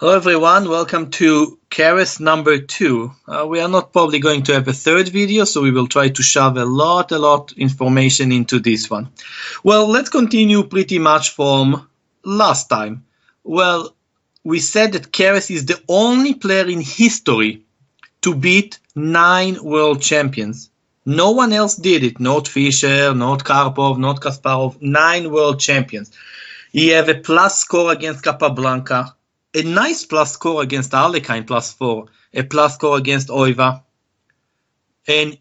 Hello everyone, welcome to Keres number 2. We are not probably going to have a third video, so we will try to shove a lot information into this one. Well, let's continue pretty much from last time. Well, we said that Keres is the only player in history to beat 9 world champions. No one else did it, not Fischer, not Karpov, not Kasparov, 9 world champions. He have a plus score against Capablanca, a nice plus score against Alekhine, +4, a plus score against Oiva, and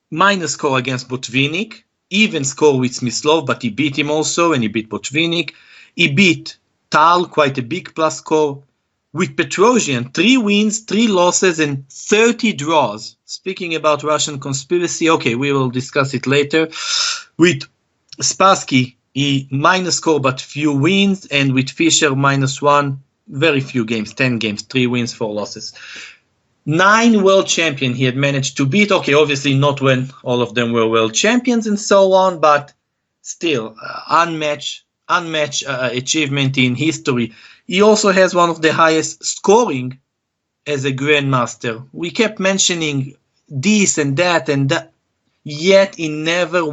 minus score against Botvinnik, even score with Smyslov, but he beat him also, and he beat Botvinnik. He beat Tal, quite a big plus score. With Petrosian, 3 wins, 3 losses, and 30 draws. Speaking about Russian conspiracy, okay, we will discuss it later. With Spassky, he minus score but few wins, and with Fischer, -1, very few games, 10 games, 3 wins, 4 losses. 9 world champions he had managed to beat. Okay, obviously not when all of them were world champions and so on, but still unmatched achievement in history. He also has one of the highest scoring as a grandmaster. We kept mentioning this and that, yet he never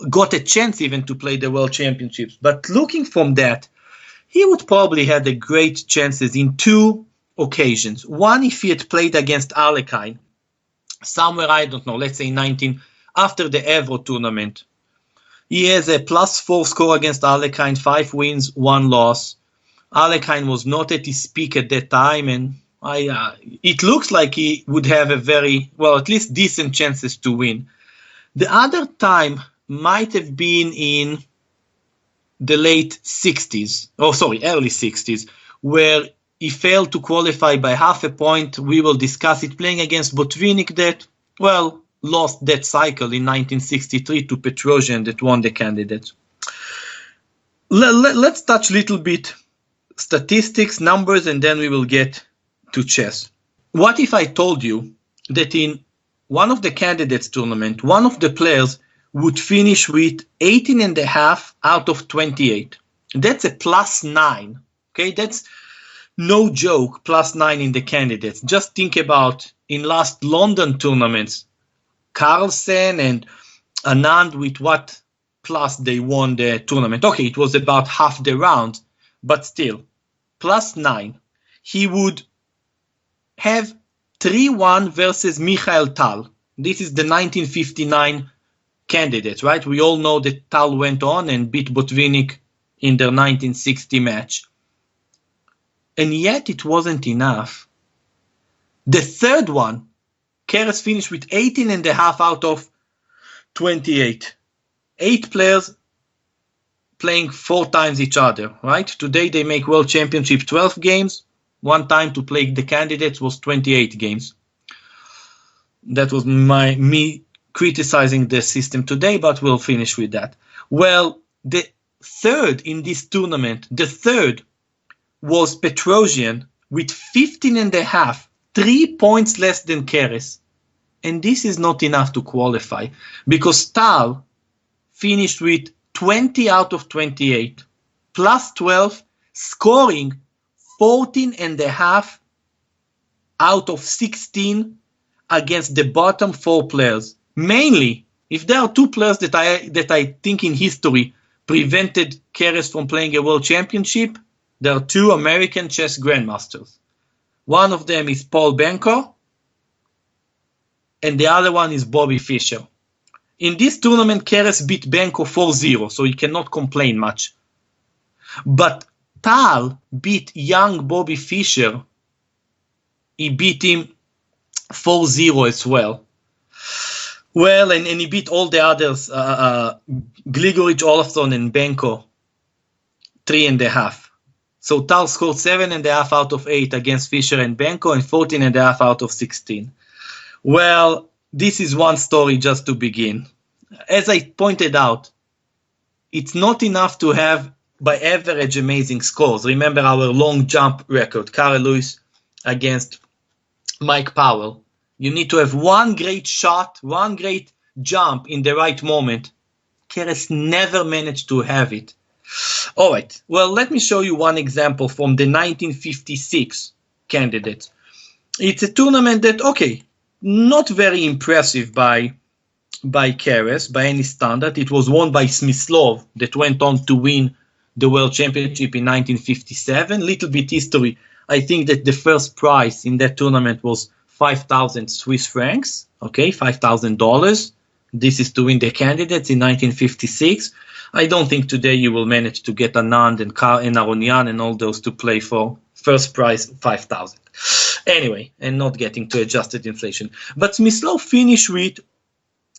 got a chance even to play the world championships. But looking from that, he would probably have the great chances in 2 occasions. One, if he had played against Alekhine, somewhere, I don't know, let's say after the AVRO tournament. He has a +4 score against Alekhine, 5 wins, 1 loss. Alekhine was not at his peak at that time, and it looks like he would have a very, well, at least decent chances to win. The other time might have been in the early 60s, where he failed to qualify by half a point. We will discuss it, playing against Botvinnik that, well, lost that cycle in 1963 to Petrosian that won the candidate. Let's touch a little bit statistics, numbers, and then we will get to chess. What if I told you that in one of the candidates tournament, one of the players would finish with 18.5 out of 28. That's a +9. Okay, that's no joke, +9 in the candidates. Just think about in last London tournaments, Carlsen and Anand, with what plus they won the tournament. Okay, it was about half the round, but still, +9. He would have 3-1 versus Mikhail Tal. This is the 1959 candidates, right? We all know that Tal went on and beat Botvinnik in their 1960 match. And yet it wasn't enough. The third one, Keres finished with 18.5 out of 28. 8 players playing 4 times each other, right? Today they make World Championship 12 games. One time to play the candidates was 28 games. That was me criticizing the system today, but we'll finish with that. Well, the third in this tournament, was Petrosian with 15.5, 3 points less than Keres. And this is not enough to qualify, because Tal finished with 20 out of 28, +12, scoring 14.5 out of 16 against the bottom 4 players. Mainly, if there are 2 players that I think in history prevented Keres from playing a world championship, there are 2 American chess grandmasters. One of them is Paul Benko, and the other one is Bobby Fischer. In this tournament, Keres beat Benko 4-0, so he cannot complain much. But Tal beat young Bobby Fischer. He beat him 4-0 as well. Well, and he beat all the others, Gligorich, Olafsson, and Benko, 3.5. So Tal scored 7.5 out of 8 against Fischer and Benko, and 14.5 out of 16. Well, this is one story just to begin. As I pointed out, it's not enough to have, by average, amazing scores. Remember our long jump record, Carl Lewis against Mike Powell. You need to have one great shot, one great jump in the right moment. Keres never managed to have it. All right. Well, let me show you one example from the 1956 candidates. It's a tournament that, okay, not very impressive by Keres, by any standard. It was won by Smyslov, that went on to win the World Championship in 1957. Little bit history. I think that the first prize in that tournament was 5,000 Swiss francs, okay, $5,000. This is to win the candidates in 1956. I don't think today you will manage to get Anand and Aronian and all those to play for first prize 5,000. Anyway, and not getting to adjusted inflation. But Smyslov finished with